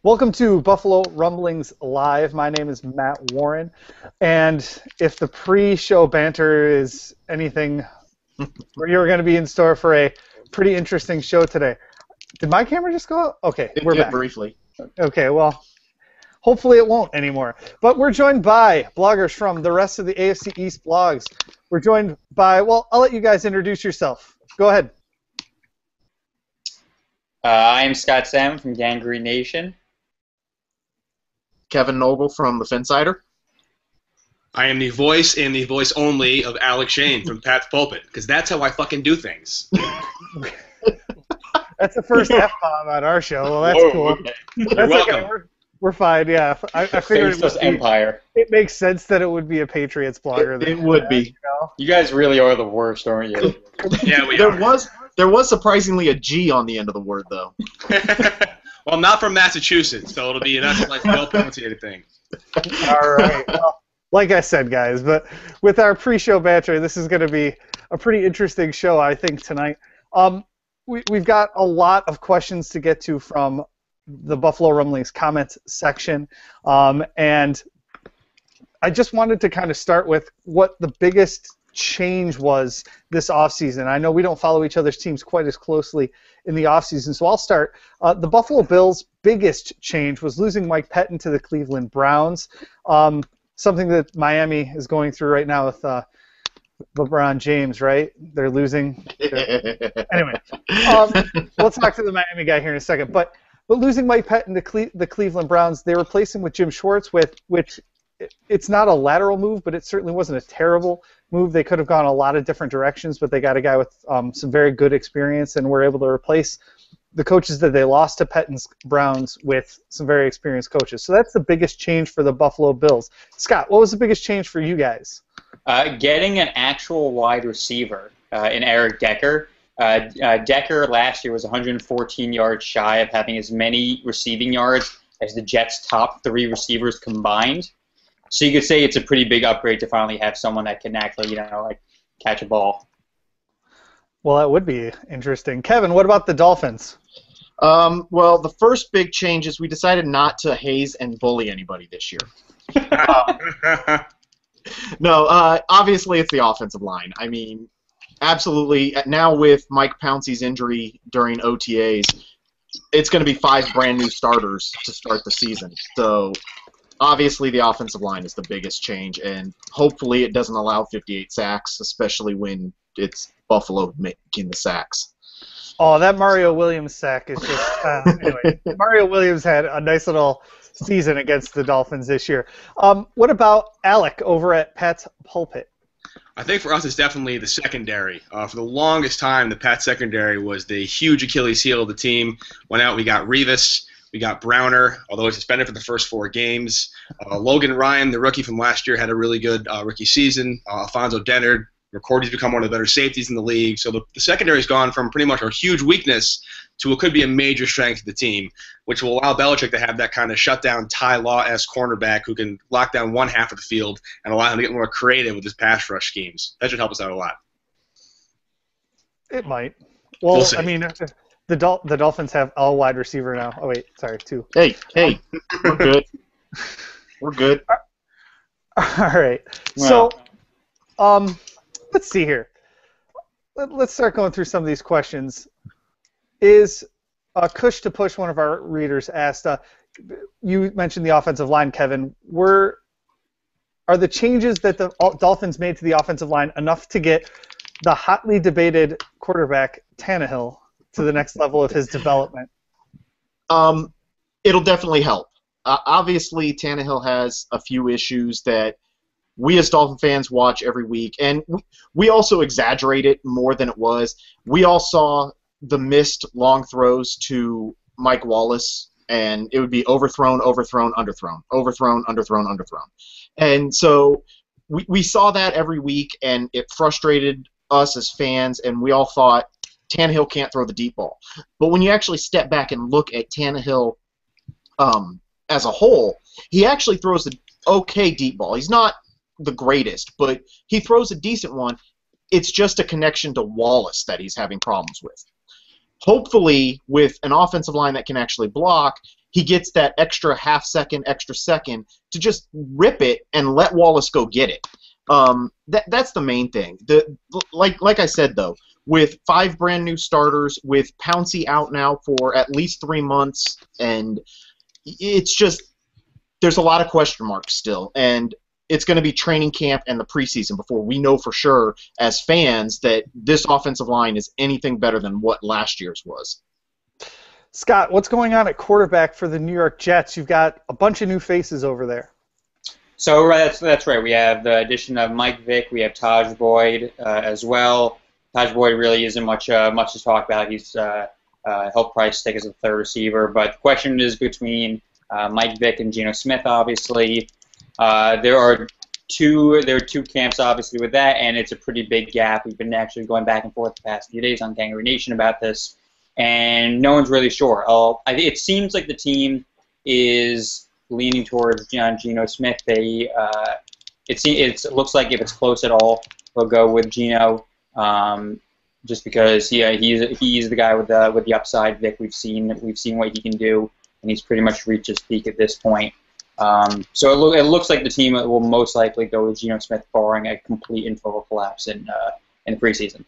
Welcome to Buffalo Rumblings Live. My name is Matt Warren, and if the pre-show banter is anything, you're going to be in store for a pretty interesting show today. Did my camera just go out? Okay, we're back. Briefly. Okay, well, hopefully it won't anymore. But we're joined by bloggers from the rest of the AFC East blogs. We're joined by, well, I'll let you guys introduce yourself. Go ahead. I'm Scott Salmon from Gangrene Nation. Kevin Noble from The Phinsider. I am the voice and the voice only of Alec Shane from Pat's Pulpit, because that's how I fucking do things. That's the first F-bomb on our show. Well, that's cool. Okay. That's welcome. okay. We're fine, yeah. I figured Empire. it makes sense that it would be a Patriots blogger. It would be. You know? You guys really are the worst, aren't you? Yeah, we There are. was surprisingly a G on the end of the word, though. Well, not from Massachusetts, so it'll be an like well-pronunciated thing. All right. Well, like I said, guys, but with our pre-show banter, this is going to be a pretty interesting show, I think, tonight. We've got a lot of questions to get to from the Buffalo Rumblings comments section, and I just wanted to kind of start with what the biggest change was this offseason. I know we don't follow each other's teams quite as closely in the offseason, so I'll start. The Buffalo Bills' biggest change was losing Mike Pettin to the Cleveland Browns, something that Miami is going through right now with LeBron James, right? They're losing. Anyway, we'll talk to the Miami guy here in a second. But losing Mike Pettin to the Cleveland Browns, they replaced him with Jim Schwartz, which it's not a lateral move, but it certainly wasn't a terrible move. They could have gone a lot of different directions, but they got a guy with some very good experience and were able to replace the coaches that they lost to Pettin's Browns with some very experienced coaches. So that's the biggest change for the Buffalo Bills. Scott, what was the biggest change for you guys? Getting an actual wide receiver in Eric Decker. Decker last year was 114 yards shy of having as many receiving yards as the Jets' top 3 receivers combined. So you could say it's a pretty big upgrade to finally have someone that can actually, catch a ball. Well, that would be interesting. Kevin, what about the Dolphins? Well, the first big change is we decided not to haze and bully anybody this year. No, obviously it's the offensive line. I mean, absolutely. Now with Mike Pouncey's injury during OTAs, it's going to be 5 brand new starters to start the season. So obviously the offensive line is the biggest change, and hopefully it doesn't allow 58 sacks, especially when it's Buffalo making the sacks. Oh, that Mario Williams sack is just anyway. Mario Williams had a nice little season against the Dolphins this year. What about Alec over at Pat's Pulpit? I think for us it's definitely the secondary. For the longest time, the Pat secondary was the huge Achilles heel of the team. Went out, we got Revis, we got Browner, although he's suspended for the first 4 games. Logan Ryan, the rookie from last year, had a really good rookie season. Alfonso Dennard, McCourty's become one of the better safeties in the league. So the secondary's gone from pretty much a huge weakness to what could be a major strength of the team, which will allow Belichick to have that kind of shutdown Ty Law-esque cornerback who can lock down one half of the field and allow him to get more creative with his pass rush schemes. That should help us out a lot. It might. Well, We'll see. I mean, the Dolphins have a wide receiver now. Oh, wait, sorry, 2. Hey, we're good. We're good. All right. Well. So, let's see here. Let's start going through some of these questions. Is Kush to Push, one of our readers, asked, you mentioned the offensive line, Kevin. Are the changes that the Dolphins made to the offensive line enough to get the hotly debated quarterback Tannehill to the next level of his development? It'll definitely help. Obviously, Tannehill has a few issues that we as Dolphin fans watch every week, and we also exaggerate it more than it was. We all saw the missed long throws to Mike Wallace, and it would be overthrown, overthrown, underthrown, overthrown, underthrown, underthrown. And so we saw that every week, and it frustrated us as fans, and we all thought Tannehill can't throw the deep ball. But when you actually step back and look at Tannehill as a whole, he actually throws an okay deep ball. He's not the greatest, but he throws a decent one. It's just a connection to Wallace that he's having problems with. Hopefully, with an offensive line that can actually block, he gets that extra half second, extra second to just rip it and let Wallace go get it. That's the main thing. Like I said, though, with 5 brand new starters, with Pouncey out now for at least 3 months, and it's just there's a lot of question marks still, and it's going to be training camp and the preseason before we know for sure as fans that this offensive line is anything better than what last year's was. Scott, what's going on at quarterback for the New York Jets? You've got a bunch of new faces over there. So that's right. We have the addition of Mike Vick. We have Taj Boyd as well. Taj Boyd really isn't much to talk about. He's helped Price stick as a third receiver. But the question is between Mike Vick and Geno Smith, obviously. There are two camps, obviously, with that, and it's a pretty big gap. We've been actually going back and forth the past few days on Kangaroo Nation about this, and no one's really sure. It seems like the team is leaning towards Geno Smith. It looks like if it's close at all, they'll go with Geno, just because he's the guy with the upside. Vic, we've seen what he can do, and he's pretty much reached his peak at this point. So it looks like the team will most likely go with Geno Smith, barring a complete and total collapse in the preseason.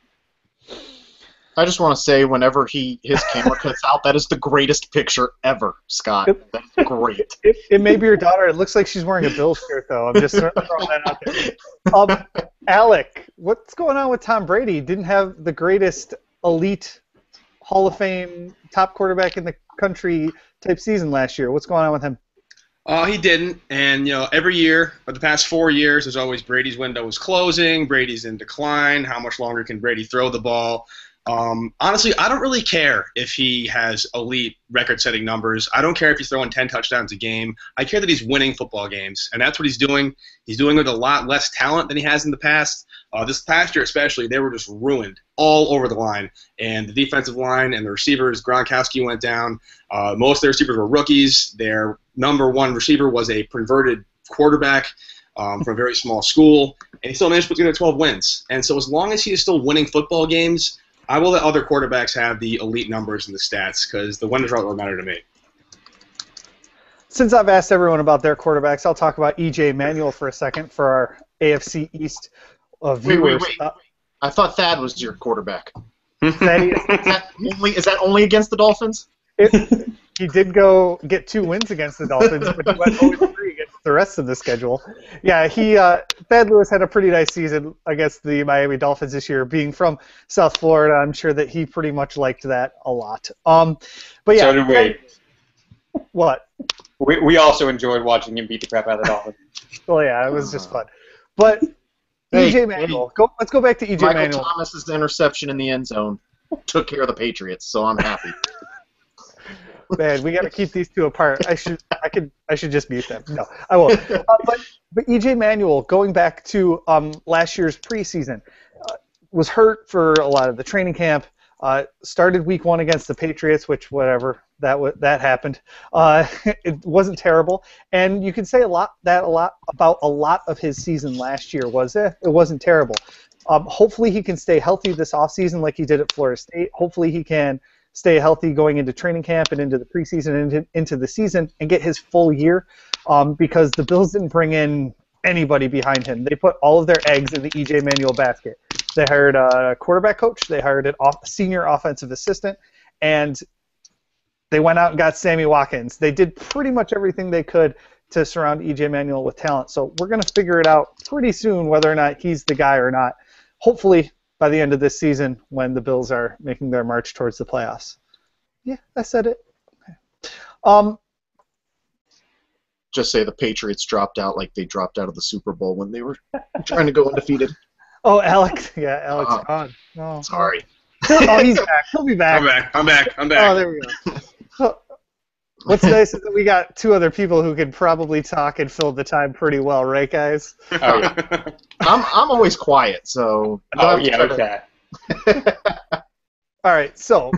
I just want to say, whenever his camera cuts out, that is the greatest picture ever, Scott. That's great. It may be your daughter. It looks like she's wearing a Bills shirt, though. I'm just throwing that out there. Alec, what's going on with Tom Brady? Didn't have the greatest elite Hall of Fame top quarterback in the country type season last year. What's going on with him? He didn't, and every year for the past 4 years, there's always Brady's window is closing, Brady's in decline. How much longer can Brady throw the ball? Honestly, I don't really care if he has elite record-setting numbers. I don't care if he's throwing 10 touchdowns a game. I care that he's winning football games, and that's what he's doing. He's doing it with a lot less talent than he has in the past. This past year especially, they were just ruined all over the line. And the defensive line and the receivers, Gronkowski went down. Most of their receivers were rookies. Their number one receiver was a converted quarterback from a very small school, and he still managed to put together 12 wins. And so as long as he is still winning football games, I will let other quarterbacks have the elite numbers and the stats, because the winners are what matter to me. Since I've asked everyone about their quarterbacks, I'll talk about E.J. Manuel for a second for our AFC East viewers. Wait. I thought Thad was your quarterback. Is that only against the Dolphins? He did go get 2 wins against the Dolphins, but he went 0-3 against the rest of the schedule. Yeah, Thad Lewis had a pretty nice season against the Miami Dolphins this year. Being from South Florida, I'm sure that he pretty much liked that a lot. But yeah, so did we. What? We also enjoyed watching him beat the crap out of the Dolphins. Well, yeah, it was just fun. But E.J. Manuel, let's go back to E.J. Manuel. Michael Thomas's interception in the end zone took care of the Patriots, so I'm happy. Man, we got to keep these two apart. I should just mute them. No, I won't. But E.J. Manuel, going back to last year's preseason, was hurt for a lot of the training camp. Started week 1 against the Patriots, which whatever that happened. It wasn't terrible, and you could say a lot about a lot of his season last year. It wasn't terrible. Hopefully he can stay healthy this offseason like he did at Florida State. Hopefully he can stay healthy going into training camp and into the preseason and into the season and get his full year, because the Bills didn't bring in anybody behind him. They put all of their eggs in the E.J. Manuel basket. They hired a quarterback coach, they hired a senior offensive assistant, and they went out and got Sammy Watkins. They did pretty much everything they could to surround E.J. Manuel with talent. So we're going to figure it out pretty soon whether or not he's the guy or not. Hopefully by the end of this season when the Bills are making their march towards the playoffs. Yeah, I said it. Just say the Patriots dropped out like they dropped out of the Super Bowl when they were trying to go undefeated. Oh, Alex. Yeah, Alec's gone. Oh, sorry. Oh, he's back. He'll be back. I'm back. Oh, there we go. What's nice is that we got 2 other people who can probably talk and fill the time pretty well, right, guys? Oh, yeah. I'm always quiet, so. Oh, yeah, okay. All right, so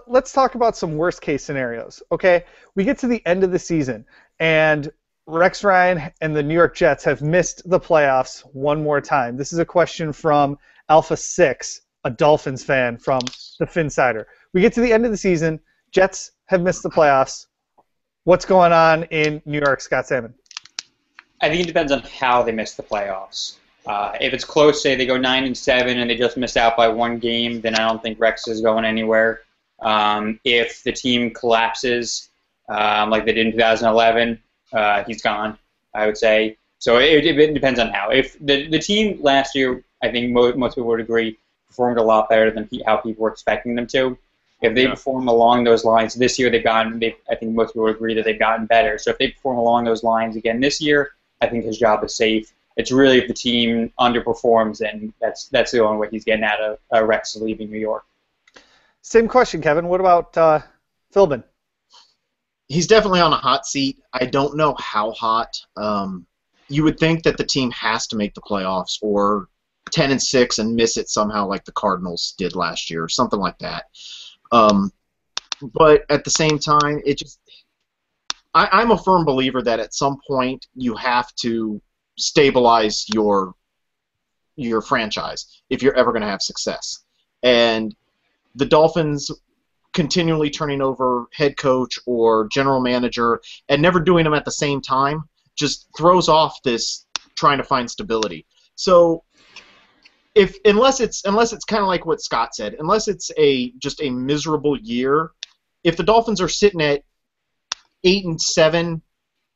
let's talk about some worst-case scenarios, okay? We get to the end of the season, and Rex Ryan and the New York Jets have missed the playoffs one more time. This is a question from Alpha 6, a Dolphins fan from the Phinsider. We get to the end of the season, Jets have missed the playoffs. What's going on in New York, Scott Salmon? I think it depends on how they miss the playoffs. If it's close, say they go 9-7 and they just miss out by one game, then I don't think Rex is going anywhere. If the team collapses, like they did in 2011, he's gone, I would say. So it depends on how. If the team last year, I think most people would agree, performed a lot better than how people were expecting them to. If they perform along those lines this year, I think most people would agree that they've gotten better. So if they perform along those lines again this year, I think his job is safe. It's really if the team underperforms, and that's the only way he's getting out of Rex leaving New York. Same question, Kevin. What about Philbin? He's definitely on a hot seat. I don't know how hot. You would think that the team has to make the playoffs or 10-6 and miss it somehow like the Cardinals did last year or something like that. But at the same time, I'm a firm believer that at some point you have to stabilize your franchise if you're ever going to have success. And the Dolphins continually turning over head coach or general manager and never doing them at the same time just throws off this trying to find stability. So unless it's kind of like what Scott said, unless it's just a miserable year, if the Dolphins are sitting at 8-7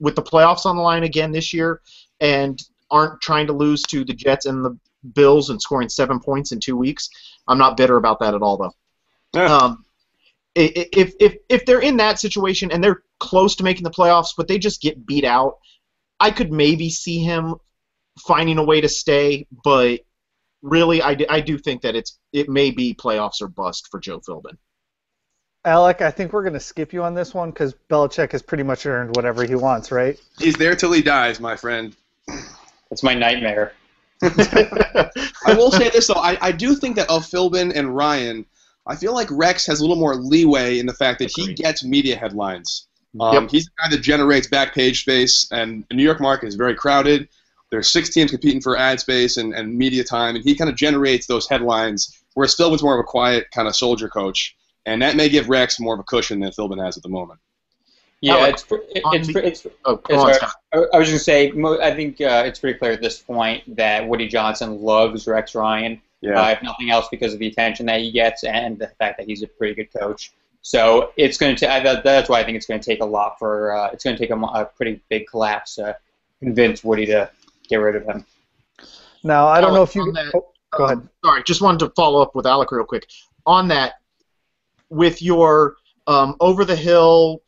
with the playoffs on the line again this year and aren't trying to lose to the Jets and the Bills and scoring 7 points in 2 weeks, I'm not bitter about that at all, though. Yeah. If they're in that situation and they're close to making the playoffs, but they just get beat out, I could maybe see him finding a way to stay, but really, I do think that it may be playoffs or bust for Joe Philbin. Alec, I think we're going to skip you on this one because Belichick has pretty much earned whatever he wants, right? He's there till he dies, my friend. It's my nightmare. I will say this, though. I do think that of Philbin and Ryan, I feel like Rex has a little more leeway in the fact that he gets media headlines. He's the guy that generates back page space, and the New York market is very crowded. There's 6 teams competing for ad space and media time, and he kind of generates those headlines, whereas Philbin's more of a quiet kind of soldier coach, and that may give Rex more of a cushion than Philbin has at the moment. Yeah, I was going to say, I think it's pretty clear at this point that Woody Johnson loves Rex Ryan, if nothing else because of the attention that he gets and the fact that he's a pretty good coach. So it's going to. That's why I think it's going to take a lot for. It's going to take a pretty big collapse to convince Woody to get rid of him. Now, I don't know if you... go ahead. Sorry, just wanted to follow up with Alec real quick. On that, with your over-the-hill,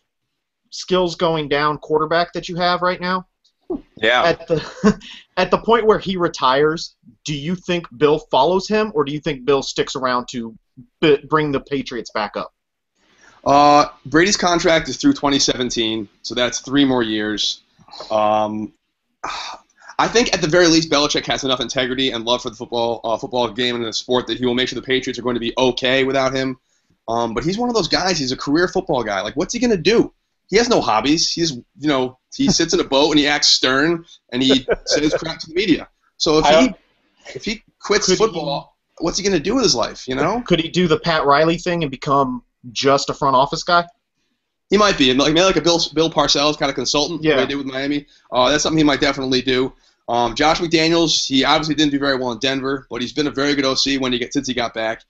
skills going down quarterback that you have right now, at the point where he retires, do you think Bill follows him, or do you think Bill sticks around to bring the Patriots back up? Brady's contract is through 2017, so that's 3 more years. I think at the very least Belichick has enough integrity and love for the football game and the sport that he will make sure the Patriots are going to be okay without him. But he's one of those guys. He's a career football guy. Like, what's he going to do? He has no hobbies. He sits in a boat and he acts stern and he says crap to the media. So if he quits football, what's he going to do with his life? Could he do the Pat Riley thing and become just a front office guy? He might be, maybe like a Bill Parcells kind of consultant, like he did with Miami. That's something he might definitely do. Josh McDaniels, he obviously didn't do very well in Denver, but he's been a very good OC since he got back.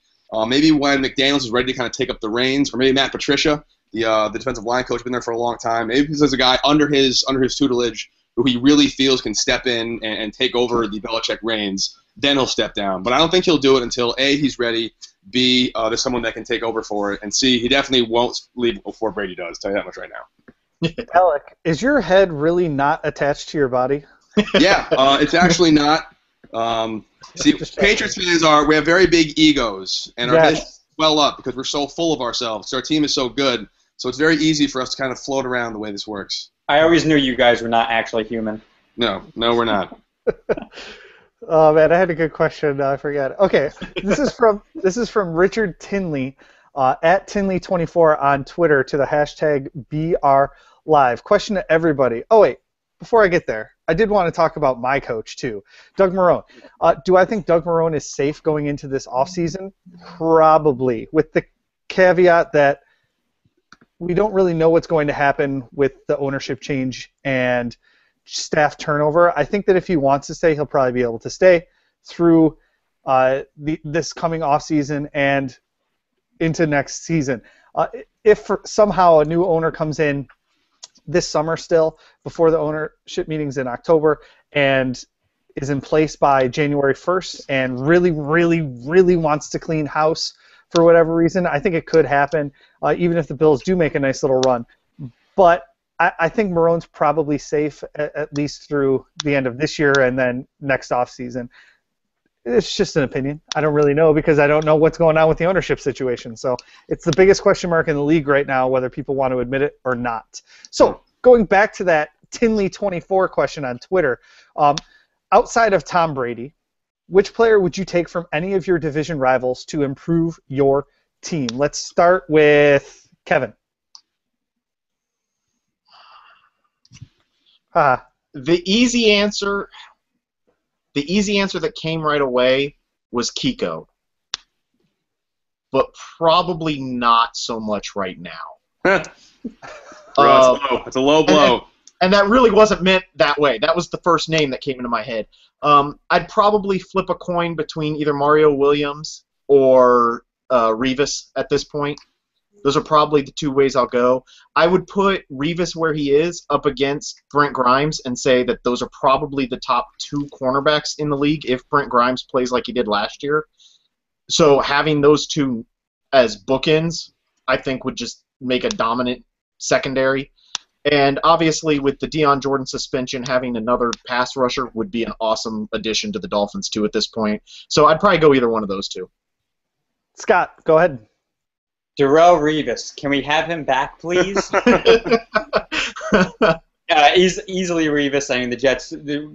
Maybe when McDaniels is ready to kind of take up the reins, or maybe Matt Patricia, the defensive line coach, been there for a long time. Maybe there's a guy under his tutelage who he really feels can step in and take over the Belichick reins. Then he'll step down. But I don't think he'll do it until A, he's ready, B, there's someone that can take over for it, and C, he definitely won't leave before Brady does. Tell you that much right now. Alec, is your head really not attached to your body? Yeah, it's actually not. See, Patriots fans we have very big egos, and our heads swell up because we're so full of ourselves. Our team is so good, so it's very easy for us to kind of float around the way this works. I always knew you guys were not actually human. No, we're not. Oh man, I had a good question. I forgot. Okay, this is from Richard Tinley, at Tinley24 on Twitter to the hashtag BRLive. Question to everybody. Oh wait, before I get there, I did want to talk about my coach too, Doug Marrone. Do I think Doug Marrone is safe going into this offseason? Probably, with the caveat that we don't really know what's going to happen with the ownership change and staff turnover. I think that if he wants to stay, he'll probably be able to stay through this coming offseason and into next season. If somehow a new owner comes in this summer still, before the ownership meetings in October, and is in place by January 1st and really, really, really wants to clean house for whatever reason, I think it could happen, even if the Bills do make a nice little run. But I think Marone's probably safe at least through the end of this year and then next offseason. It's just an opinion. I don't really know because I don't know what's going on with the ownership situation. So it's the biggest question mark in the league right now, whether people want to admit it or not. So going back to that Tinley24 question on Twitter, outside of Tom Brady, which player would you take from any of your division rivals to improve your team? Let's start with Kevin. The easy answer that came right away was Kiko, but probably not so much right now. Bro, it's a low blow. And that really wasn't meant that way. That was the first name that came into my head. I'd probably flip a coin between either Mario Williams or Revis at this point. Those are probably the two ways I'll go. I would put Revis where he is up against Brent Grimes and say that those are probably the top two cornerbacks in the league if Brent Grimes plays like he did last year. So having those two as bookends, I think, would just make a dominant secondary. And obviously, with the Deion Jordan suspension, having another pass rusher would be an awesome addition to the Dolphins, too, at this point. So I'd probably go either one of those two. Scott, go ahead. Darrelle Revis. Can we have him back, please? Easily Revis. I mean, the Jets,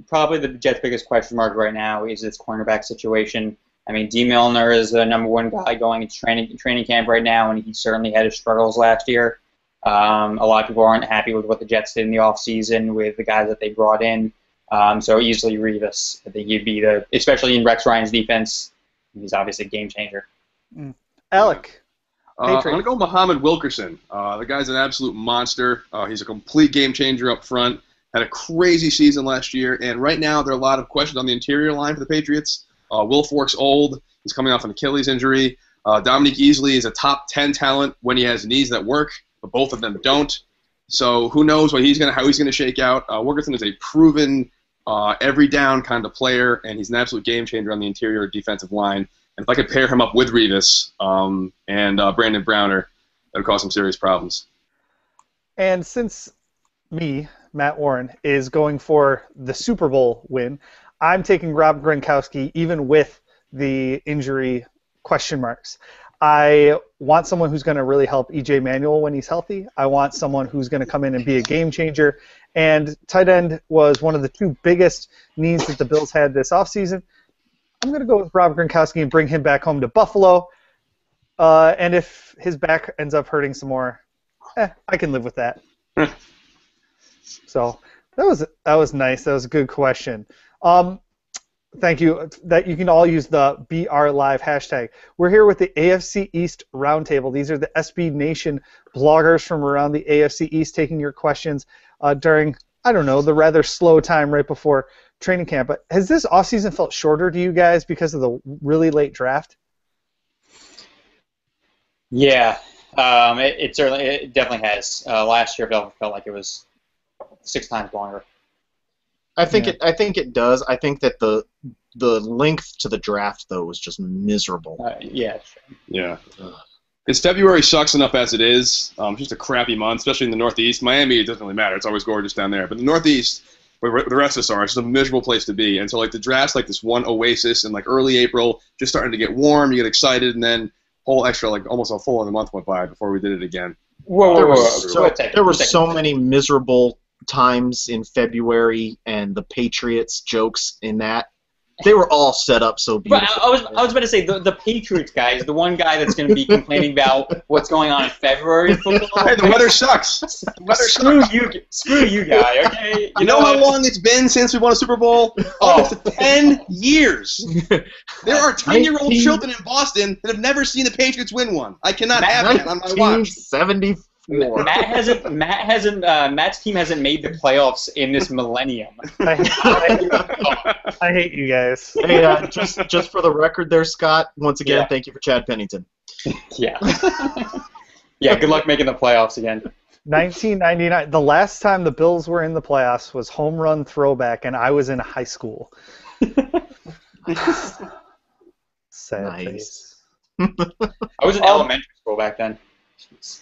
probably the Jets' biggest question mark right now is this cornerback situation. I mean, D. Milner is the number one guy going into training camp right now, and he certainly had his struggles last year. A lot of people aren't happy with what the Jets did in the offseason with the guys that they brought in. So easily Revis. I think he'd be especially in Rex Ryan's defense, he's obviously a game changer. Alec. I'm going to go Muhammad Wilkerson. The guy's an absolute monster. He's a complete game changer up front. Had a crazy season last year, and right now there are a lot of questions on the interior line for the Patriots. Will Fork's old. He's coming off an Achilles injury. Dominique Easley is a top 10 talent when he has knees that work, but both of them don't. So who knows how he's going to shake out. Wilkerson is a proven every down kind of player, and he's an absolute game changer on the interior defensive line. And if I could pair him up with Revis and Brandon Browner, that would cause some serious problems. And since me, Matt Warren, is going for the Super Bowl win, I'm taking Rob Gronkowski even with the injury question marks. I want someone who's going to really help E.J. Manuel when he's healthy. I want someone who's going to come in and be a game changer. And tight end was one of the two biggest needs that the Bills had this offseason. I'm going to go with Rob Gronkowski and bring him back home to Buffalo. And if his back ends up hurting some more, I can live with that. So that was nice. That was a good question. Thank you. That you can all use the BRLive hashtag. We're here with the AFC East Roundtable. These are the SB Nation bloggers from around the AFC East taking your questions during, I don't know, the rather slow time right before training camp. But has this offseason felt shorter to you guys because of the really late draft? Yeah, it definitely has. Last year felt like it was 6 times longer. I think it does. I think that the length to the draft though was just miserable. Yeah. Because February sucks enough as it is. Just a crappy month, especially in the Northeast. Miami, it doesn't really matter. It's always gorgeous down there. But the Northeast, where the rest of us are, it's just a miserable place to be. And so like the draft's like this one oasis in like early April, just starting to get warm. You get excited, and then whole extra like almost a full other month went by before we did it again. There were so many miserable times in February, and the Patriots jokes in that. They were all set up so beautifully. But I was about to say, the Patriots guy is the one guy that's going to be complaining about what's going on in February in football. Hey, the weather sucks. Screw you, guy, okay? You know how long it's been since we won a Super Bowl? Almost 10 years. There are 10-year-old children in Boston that have never seen the Patriots win one. I cannot have that on my watch. 1974. 4. Matt's team hasn't made the playoffs in this millennium. I hate you guys. Hey, just for the record there, Scott, once again, thank you for Chad Pennington. Yeah. Yeah, good luck making the playoffs again. 1999. The last time the Bills were in the playoffs was home run throwback, and I was in high school. Sad face. I was in elementary school back then. Jeez.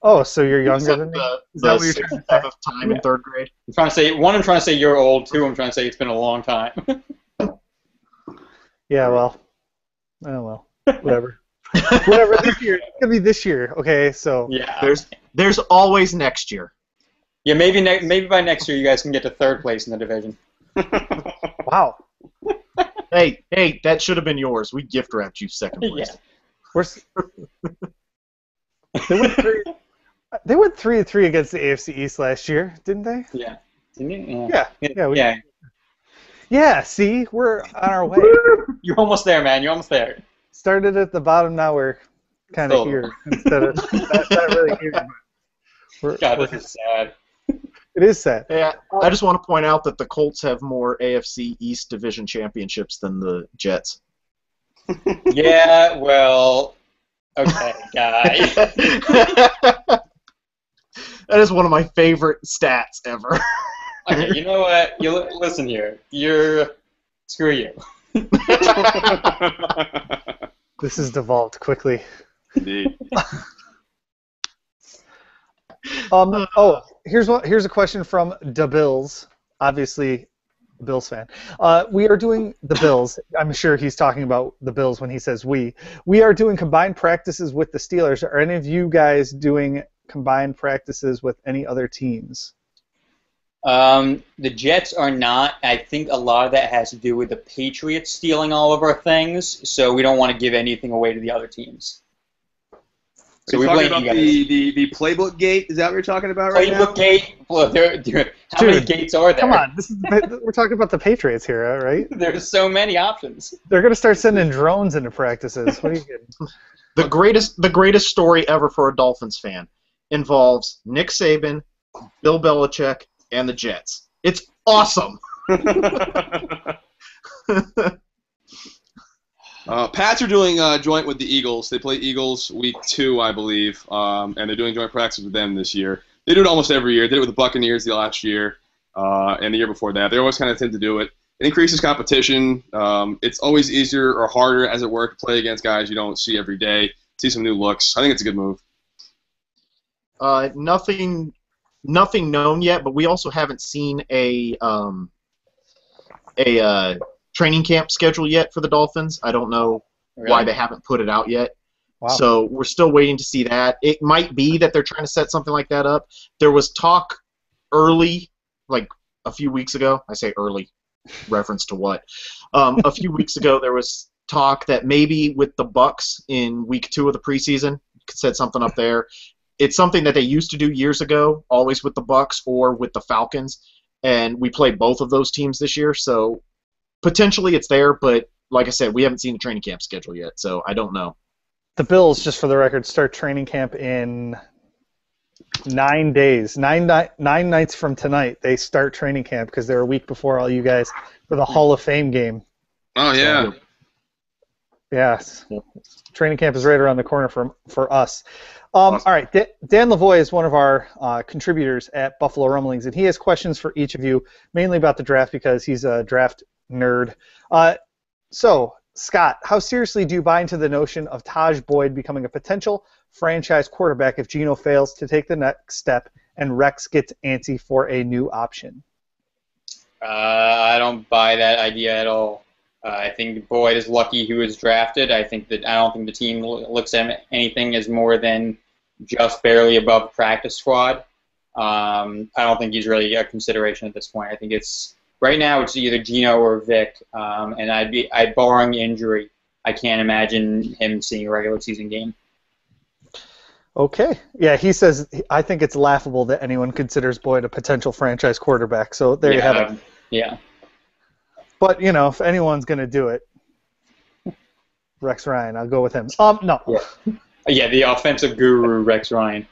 Oh, so you're younger than me? Is that what you're trying to say? Of time in 3rd grade? I'm trying to say you're old. 2, I'm trying to say it's been a long time. Yeah, well. Oh, well. Whatever. Whatever. This year. It's going to be this year. Okay, so. Yeah. There's always next year. Yeah, maybe by next year you guys can get to 3rd place in the division. Wow. Hey, that should have been yours. We gift wrapped you 2nd place. Yeah. They went 3-3 against the AFC East last year, didn't they? Yeah. Didn't you? Yeah. Yeah. Yeah, see? We're on our way. You're almost there, man. You're almost there. Started at the bottom, now we're kind of here instead of not really here. God, this is sad. It is sad. Yeah, I just want to point out that the Colts have more AFC East division championships than the Jets. Yeah, well, okay, guy. That is one of my favorite stats ever. Okay, you know what? Listen here. Screw you. This has devolved quickly. Indeed. Here's a question from the Bills. Obviously, a Bills fan. We are doing the Bills. I'm sure he's talking about the Bills when he says we. We are doing combined practices with the Steelers. Are any of you guys doing combined practices with any other teams? The Jets are not. I think a lot of that has to do with the Patriots stealing all of our things, so we don't want to give anything away to the other teams. So we're talking about the playbook gate? Is that what you're talking about right now? Playbook gate? Well, how many gates are there? Come on, we're talking about the Patriots here, right? There's so many options. They're going to start sending drones into practices. What are you kidding? The greatest story ever for a Dolphins fan involves Nick Saban, Bill Belichick, and the Jets. It's awesome. Pats are doing joint with the Eagles. They play Eagles week 2, I believe, and they're doing joint practice with them this year. They do it almost every year. They did it with the Buccaneers the last year and the year before that. They always kind of tend to do it. It increases competition. It's always easier or harder, as it were, to play against guys you don't see every day, see some new looks. I think it's a good move. Nothing known yet, but we also haven't seen a training camp schedule yet for the Dolphins. I don't know why they haven't put it out yet. Wow. So we're still waiting to see that. It might be that they're trying to set something like that up. There was talk early, like a few weeks ago. I say early, reference to what? A few weeks ago there was talk that maybe with the Bucs in week 2 of the preseason, could set something up there. It's something that they used to do years ago, always with the Bucs or with the Falcons, and we played both of those teams this year, so potentially it's there, but like I said, we haven't seen the training camp schedule yet, so I don't know. The Bills, just for the record, start training camp in 9 days. Nine nights from tonight, they start training camp because they're a week before all you guys for the Hall of Fame game. Oh, yeah. So, yes. Training camp is right around the corner for us. Awesome. All right, Dan Lavoie is one of our contributors at Buffalo Rumblings, and he has questions for each of you, mainly about the draft because he's a draft nerd. So, Scott, how seriously do you buy into the notion of Taj Boyd becoming a potential franchise quarterback if Geno fails to take the next step and Rex gets antsy for a new option? I don't buy that idea at all. I think Boyd is lucky he was drafted. I don't think the team looks at anything as more than just barely above practice squad. I don't think he's really a consideration at this point. I think right now it's either Geno or Vic, and barring injury, I can't imagine him seeing a regular season game. Okay. Yeah, he says, I think it's laughable that anyone considers Boyd a potential franchise quarterback. So there you have it. Yeah. But, if anyone's going to do it, Rex Ryan, I'll go with him. No. Yeah, the offensive guru, Rex Ryan.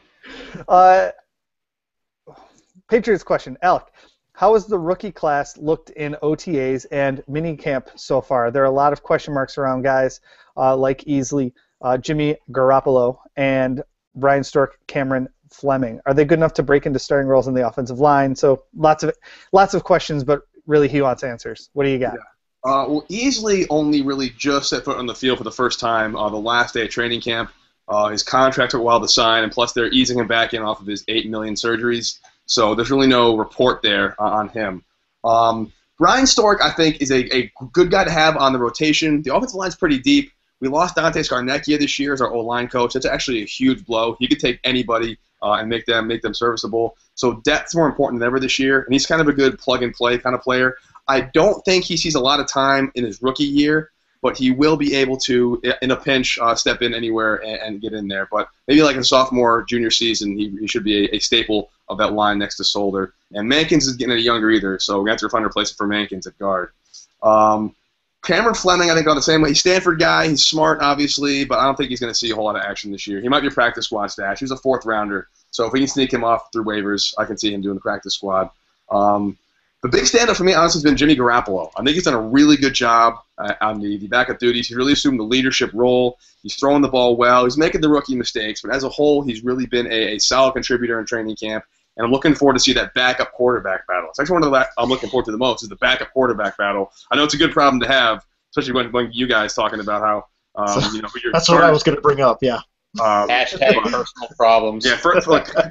Patriots question. Alec, how has the rookie class looked in OTAs and minicamp so far? There are a lot of question marks around guys like Easley, Jimmy Garoppolo, and Brian Stork, Cameron Fleming. Are they good enough to break into starting roles in the offensive line? So lots of questions, but really he wants answers. What do you got? Yeah. Well, Easley only really just set foot on the field for the first time the last day of training camp. His contract took a while to sign, and plus they're easing him back in off of his 8 million surgeries. So there's really no report there on him. Brian Stork, I think, is a good guy to have on the rotation. The offensive line's pretty deep. We lost Dante Scarnecchia this year as our O-line coach. That's actually a huge blow. He could take anybody and make them serviceable. So depth's more important than ever this year, and he's kind of a good plug-and-play kind of player. I don't think he sees a lot of time in his rookie year, but he will be able to, in a pinch, step in anywhere and get in there. But maybe like in sophomore, junior season, he should be a staple of that line next to Solder. And Mankins is getting any younger either, so we're going to have to find a replacement for Mankins at guard. Cameron Fleming, I think, on the same way. He's a Stanford guy. He's smart, obviously, but I don't think he's going to see a whole lot of action this year. He might be a practice squad stash. He's a fourth-rounder, so if we can sneak him off through waivers, I can see him doing the practice squad. The big stand-up for me, honestly, has been Jimmy Garoppolo. I think he's done a really good job on the backup duties. He's really assumed the leadership role. He's throwing the ball well. He's making the rookie mistakes, but as a whole, he's really been a solid contributor in training camp, and I'm looking forward to see that backup quarterback battle. It's actually one of the I'm looking forward to the most is the backup quarterback battle. I know it's a good problem to have, especially when you guys talking about how that's what I was going to bring up. Yeah. Hashtag personal problems. Yeah,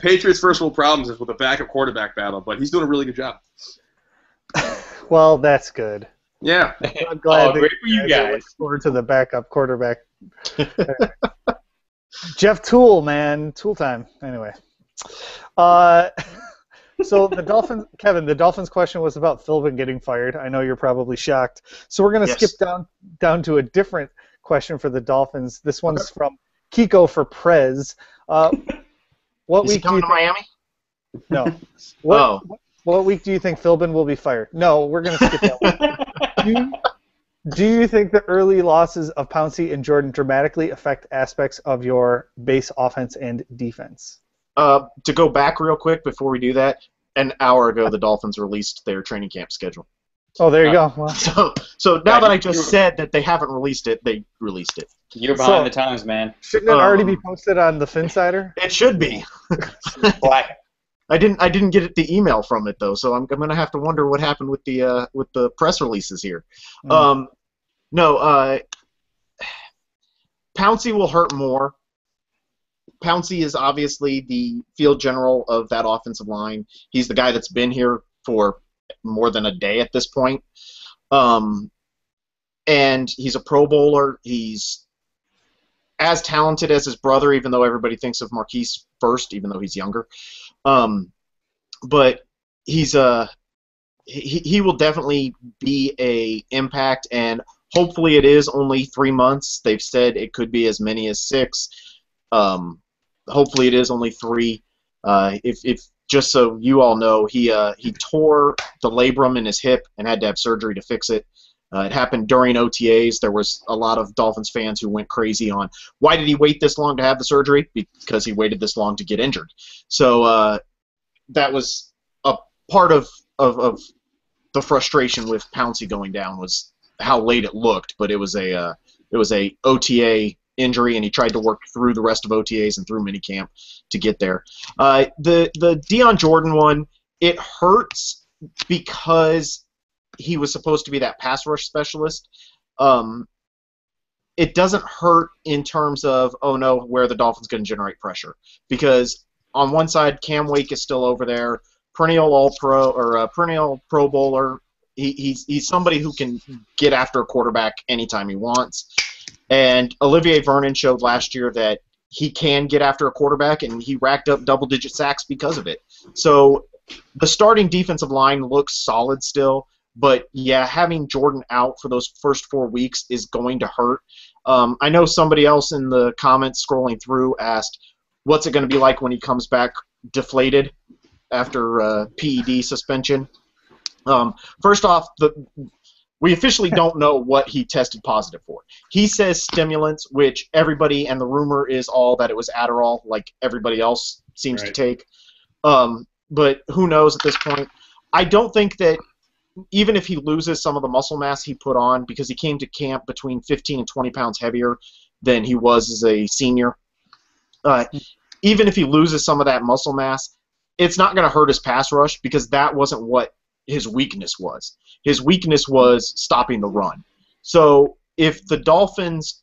Patriots' first world problems is with a backup quarterback battle, but he's doing a really good job. Well, that's good. Yeah. I'm glad great for you guys. Look forward to the backup quarterback. Jeff Toole, man. Toole time. Anyway. So the Dolphins, Kevin, the Dolphins question was about Philbin getting fired. I know you're probably shocked. So we're going to skip down to a different question for the Dolphins. This one's from Kiko for Prez. What Is he week coming do to you Miami? No. What week do you think Philbin will be fired? No, we're going to skip that one. Do you think the early losses of Pouncey and Jordan dramatically affect aspects of your base offense and defense? To go back real quick before we do that, an hour ago the Dolphins released their training camp schedule. Oh, there you go. Well, so now that I just said that they haven't released it, they released it. You're behind the times, man. Shouldn't it already be posted on the Phinsider? It should be. Black. I didn't get the email from it though, so I'm gonna have to wonder what happened with the press releases here. Mm. Pouncey will hurt more. Pouncey is obviously the field general of that offensive line. He's the guy that's been here for more than a day at this point. And he's a Pro Bowler. He's as talented as his brother, even though everybody thinks of Marquise first, even though he's younger. But he's he will definitely be a impact, and hopefully it is only 3 months. They've said it could be as many as 6. Hopefully it is only 3. If just so you all know, he tore the labrum in his hip and had to have surgery to fix it. It happened during OTAs. There was a lot of Dolphins fans who went crazy on why did he wait this long to have the surgery? Because he waited this long to get injured. So that was a part of the frustration with Pouncey going down was how late it looked. But it was a OTA injury, and he tried to work through the rest of OTAs and through minicamp to get there. The Deion Jordan one, it hurts because he was supposed to be that pass rush specialist. It doesn't hurt in terms of, oh no, where the Dolphins going to generate pressure. Because on one side, Cam Wake is still over there, perennial All-Pro or perennial Pro Bowler. He's somebody who can get after a quarterback anytime he wants. And Olivier Vernon showed last year that he can get after a quarterback, and he racked up double-digit sacks because of it. So the starting defensive line looks solid still. But, yeah, having Jordan out for those first 4 weeks is going to hurt. I know somebody else in the comments scrolling through asked, what's it going to be like when he comes back deflated after PED suspension? First off, we officially don't know what he tested positive for. He says stimulants, which everybody, and the rumor is all that it was Adderall, like everybody else seems to take. But who knows at this point? I don't think that even if he loses some of the muscle mass he put on, because he came to camp between 15 and 20 pounds heavier than he was as a senior, even if he loses some of that muscle mass, it's not going to hurt his pass rush because that wasn't what his weakness was. His weakness was stopping the run. So if the Dolphins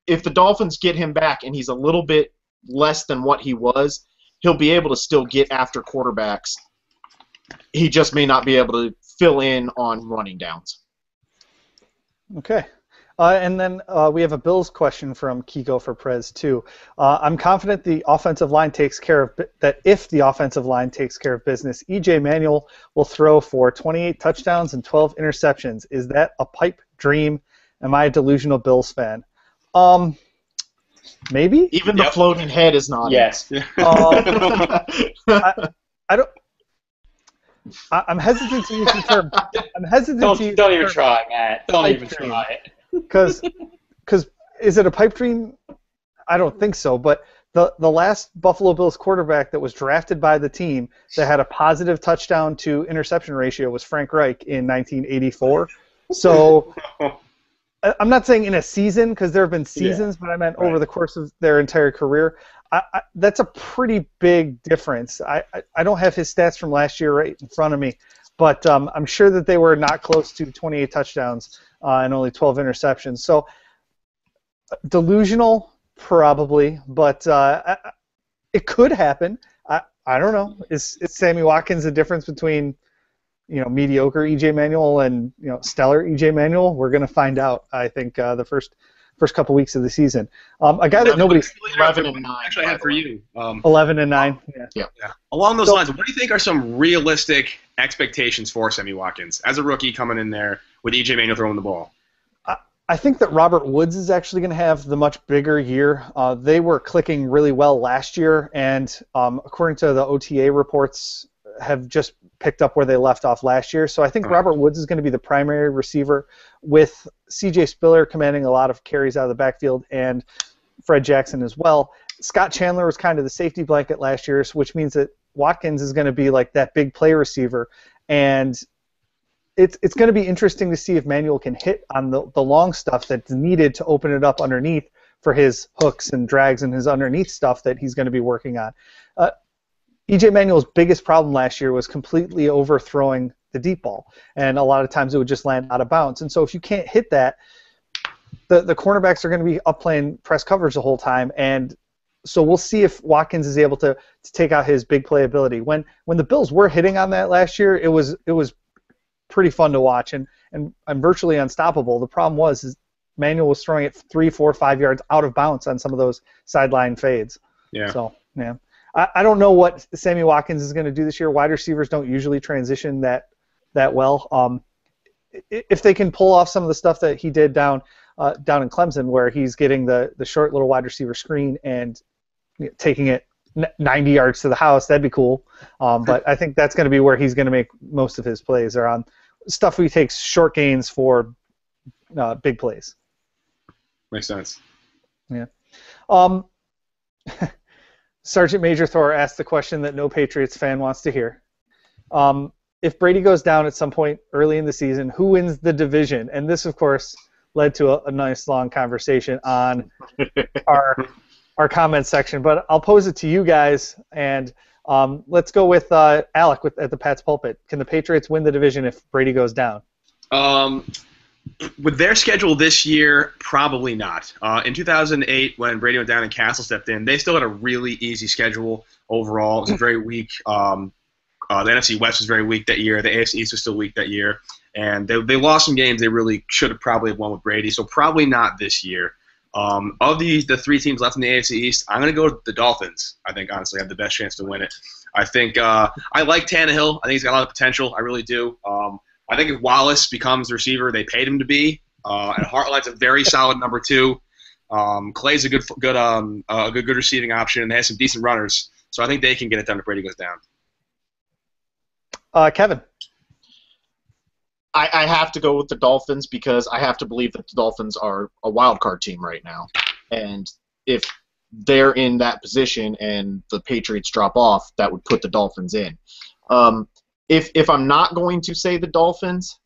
get him back and he's a little bit less than what he was, he'll be able to still get after quarterbacks. He just may not be able to fill in on running downs. Okay. And then we have a Bills question from Kiko for Prez, too. I'm confident the offensive line takes care of that. If the offensive line takes care of business, E.J. Manuel will throw for 28 touchdowns and 12 interceptions. Is that a pipe dream? Am I a delusional Bills fan? Maybe. Even the floating head is not. Yes. I don't. I'm hesitant to use the term. I'm hesitant to use the term. Don't even try, Matt. Don't even try it. Because is it a pipe dream? I don't think so. But the last Buffalo Bills quarterback that was drafted by the team that had a positive touchdown to interception ratio was Frank Reich in 1984. So I'm not saying in a season because there have been seasons, but I meant over the course of their entire career. That's a pretty big difference. I don't have his stats from last year right in front of me, but I'm sure that they were not close to 28 touchdowns and only 12 interceptions. So delusional, probably, but it could happen. I don't know. Is Sammy Watkins the difference between mediocre E.J. Manuel and stellar E.J. Manuel? We're going to find out, I think, the first couple weeks of the season. A guy that nobody's 11 and 9. Actually, I have for you. 11 and 9. Yeah. Along those lines, what do you think are some realistic expectations for Sammy Watkins as a rookie coming in there with E.J. Manuel throwing the ball? I think that Robert Woods is actually going to have the much bigger year. They were clicking really well last year, and according to the OTA reports, have just picked up where they left off last year. So I think Robert Woods is going to be the primary receiver, with C.J. Spiller commanding a lot of carries out of the backfield and Fred Jackson as well. Scott Chandler was kind of the safety blanket last year, which means that Watkins is going to be like that big play receiver. And it's going to be interesting to see if Manuel can hit on the long stuff that's needed to open it up underneath for his hooks and drags and his underneath stuff that he's going to be working on. E.J. Manuel's biggest problem last year was completely overthrowing the deep ball, and a lot of times it would just land out of bounds. And so if you can't hit that, the cornerbacks are going to be up playing press coverage the whole time, and so we'll see if Watkins is able to take out his big play ability. When the Bills were hitting on that last year, it was pretty fun to watch and virtually unstoppable. The problem was Manuel was throwing it 3, 4, 5 yards out of bounds on some of those sideline fades. Yeah. So yeah. I don't know what Sammy Watkins is going to do this year. Wide receivers don't usually transition that well. If they can pull off some of the stuff that he did down in Clemson, where he's getting the short little wide receiver screen and taking it 90 yards to the house, that'd be cool. But I think that's going to be where he's going to make most of his plays, are on stuff where he takes short gains for big plays. Makes sense. Yeah. Sergeant Major Thor asked the question that no Patriots fan wants to hear. If Brady goes down at some point early in the season, who wins the division? And this, of course, led to a nice long conversation on our comment section. But I'll pose it to you guys, and let's go with Alec at the Pat's Pulpit. Can the Patriots win the division if Brady goes down? With their schedule this year, probably not. In 2008, when Brady went down and Castle stepped in, they still had a really easy schedule overall. It was very weak. The NFC West was very weak that year. The AFC East was still weak that year. And they lost some games they really should have probably won with Brady, so probably not this year. Of the 3 teams left in the AFC East, I'm going to go with the Dolphins. I think, honestly, have the best chance to win it. I think I like Tannehill. I think he's got a lot of potential. I really do. I think if Wallace becomes the receiver they paid him to be, and Hartline's a very solid number 2. Clay's a good receiving option, and they have some decent runners. So I think they can get it done if Brady goes down. Kevin. I have to go with the Dolphins because I have to believe that the Dolphins are a wild card team right now. And if they're in that position and the Patriots drop off, that would put the Dolphins in. If I'm not going to say the Dolphins,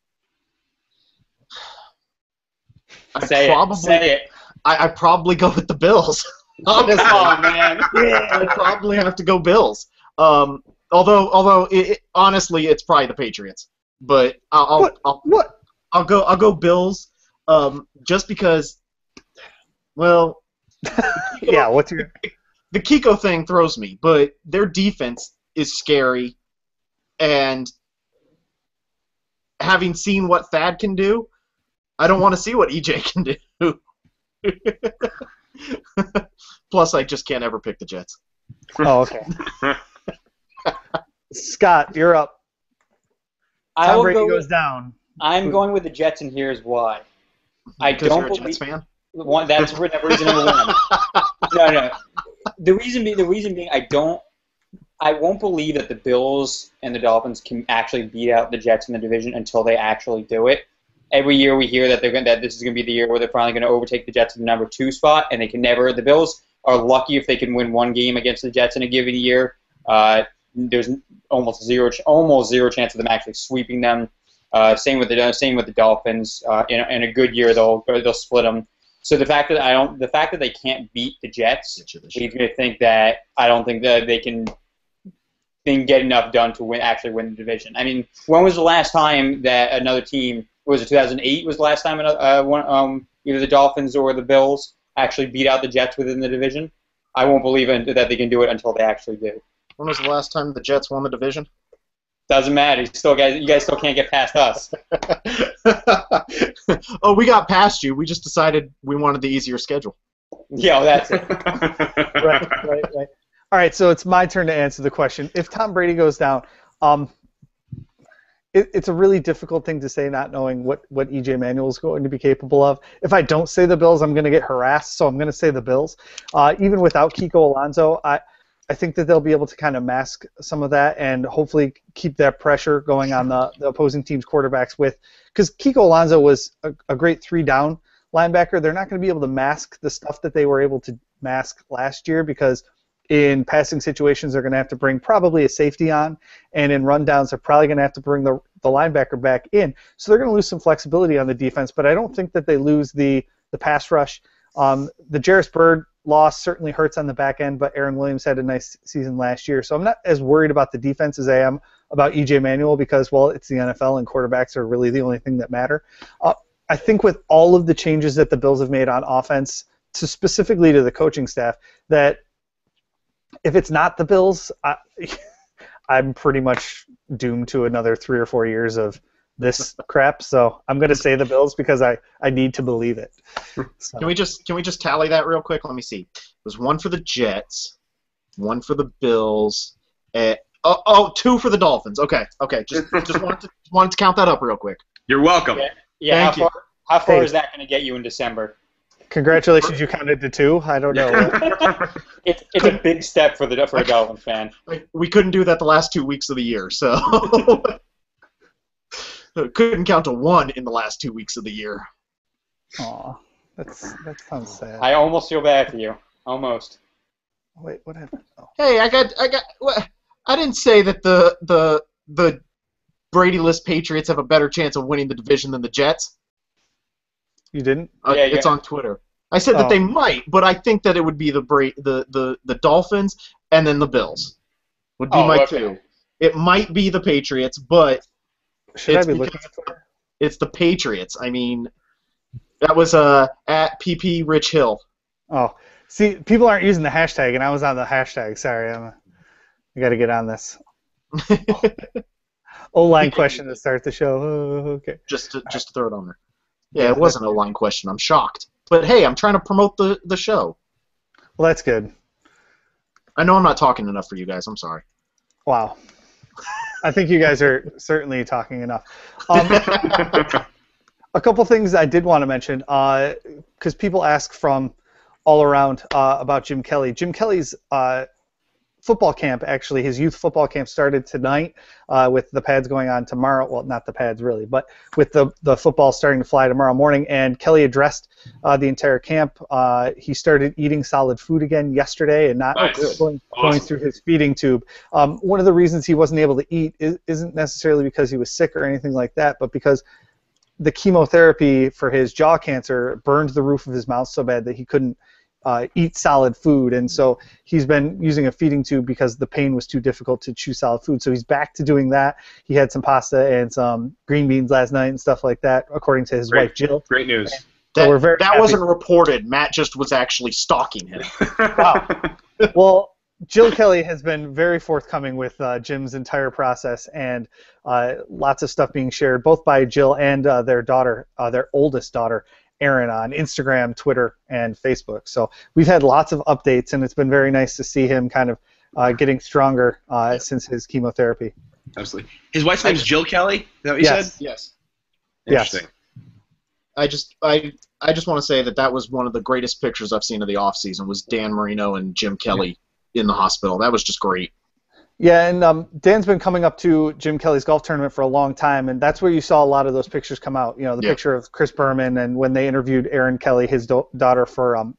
Say it. I'd probably go with the Bills. Honestly, man. I'd probably have to go Bills. Although honestly, it's probably the Patriots. But I'll go Bills. Just because. Well. Yeah. What's your? The Kiko thing throws me, but their defense is scary, and having seen what Thad can do, I don't want to see what EJ can do. Plus, I just can't ever pick the Jets. Oh, okay. Scott, you're up. Tom Brady goes down. I'm going with the Jets, and here's why. Because you're a Jets fan? That's reason number one. No. The reason being, I won't believe that the Bills and the Dolphins can actually beat out the Jets in the division until they actually do it. Every year we hear that this is going to be the year where they're finally going to overtake the Jets in the number 2 spot, and they can never. The Bills are lucky if they can win one game against the Jets in a given year. There's almost zero chance of them actually sweeping them. Same with the Dolphins. In a good year, they'll split them. So the fact that they can't beat the Jets leads me to think that I don't think that they can get enough done to actually win the division. I mean, when was the last time that another team? Was it 2008? Was the last time either the Dolphins or the Bills actually beat out the Jets within the division? I won't believe that they can do it until they actually do. When was the last time the Jets won the division? Doesn't matter. You guys still can't get past us. Oh, we got past you. We just decided we wanted the easier schedule. Yeah, well, that's it. Right. All right, so it's my turn to answer the question. If Tom Brady goes down, it's a really difficult thing to say, not knowing what E.J. Manuel is going to be capable of. If I don't say the Bills, I'm going to get harassed, so I'm going to say the Bills. Even without Kiko Alonso, I think that they'll be able to kind of mask some of that and hopefully keep that pressure going on the opposing team's quarterbacks because Kiko Alonso was a great 3-down linebacker. They're not going to be able to mask the stuff that they were able to mask last year because in passing situations they're going to have to bring probably a safety on, and in rundowns they're probably going to have to bring the linebacker back in. So they're going to lose some flexibility on the defense, but I don't think that they lose the pass rush. The Jarris Byrd loss certainly hurts on the back end, but Aaron Williams had a nice season last year. So I'm not as worried about the defense as I am about E.J. Manuel because, well, it's the NFL and quarterbacks are really the only thing that matter. I think with all of the changes that the Bills have made on offense, specifically to the coaching staff, that if it's not the Bills, I'm pretty much doomed to another 3 or 4 years of this crap. So I'm going to say the Bills because I need to believe it. So. Can we just tally that real quick? Let me see. It was 1 for the Jets, 1 for the Bills, 2 for the Dolphins. Okay. Just wanted to count that up real quick. You're welcome. Yeah. How far is that going to get you in December? Congratulations, you counted to 2. I don't know. It's a big step for a Dolphins fan. We couldn't do that the last 2 weeks of the year, so couldn't count to 1 in the last 2 weeks of the year. Aw, that sounds sad. I almost feel bad for you. Almost. Wait, what happened? Oh. Hey, I didn't say that the Brady-less Patriots have a better chance of winning the division than the Jets. You didn't? It's on Twitter. I said that they might, but I think that it would be the Dolphins and then the Bills would be my 2. It might be the Patriots, but I be looking at Twitter? It's the Patriots. I mean, that was at PP Rich Hill. Oh, see, people aren't using the hashtag, and I was on the hashtag. Sorry, I got to get on this. O-line question to start the show. Oh, okay. Just to throw it on there. Yeah, it was an O-line question. I'm shocked. But, hey, I'm trying to promote the show. Well, that's good. I know I'm not talking enough for you guys. I'm sorry. Wow. I think you guys are certainly talking enough. A couple things I did want to mention, because people ask from all around about Jim Kelly. Jim Kelly's football camp, actually. His youth football camp started tonight with the pads going on tomorrow. Well, not the pads, really, but with the football starting to fly tomorrow morning. And Kelly addressed the entire camp. He started eating solid food again yesterday and not going through his feeding tube. One of the reasons he wasn't able to eat isn't necessarily because he was sick or anything like that, but because the chemotherapy for his jaw cancer burned the roof of his mouth so bad that he couldn't eat solid food, and so he's been using a feeding tube because the pain was too difficult to chew solid food. So he's back to doing that. He had some pasta and some green beans last night and stuff like that, according to his wife Jill. Great news. So we're very happy. Wasn't reported. Matt just was actually stalking him. Wow. Well, Jill Kelly has been very forthcoming with Jim's entire process, and lots of stuff being shared both by Jill and their daughter, their oldest daughter, Erin, on Instagram, Twitter, and Facebook. So we've had lots of updates, and it's been very nice to see him kind of getting stronger since his chemotherapy. Absolutely. His wife's name is Jill Kelly? Is that what you said? Yes. Interesting. I just want to say that was one of the greatest pictures I've seen of the offseason was Dan Marino and Jim Kelly in the hospital. That was just great. Yeah, and Dan's been coming up to Jim Kelly's golf tournament for a long time, and that's where you saw a lot of those pictures come out. You know, the picture of Chris Berman, and when they interviewed Erin Kelly, his daughter, for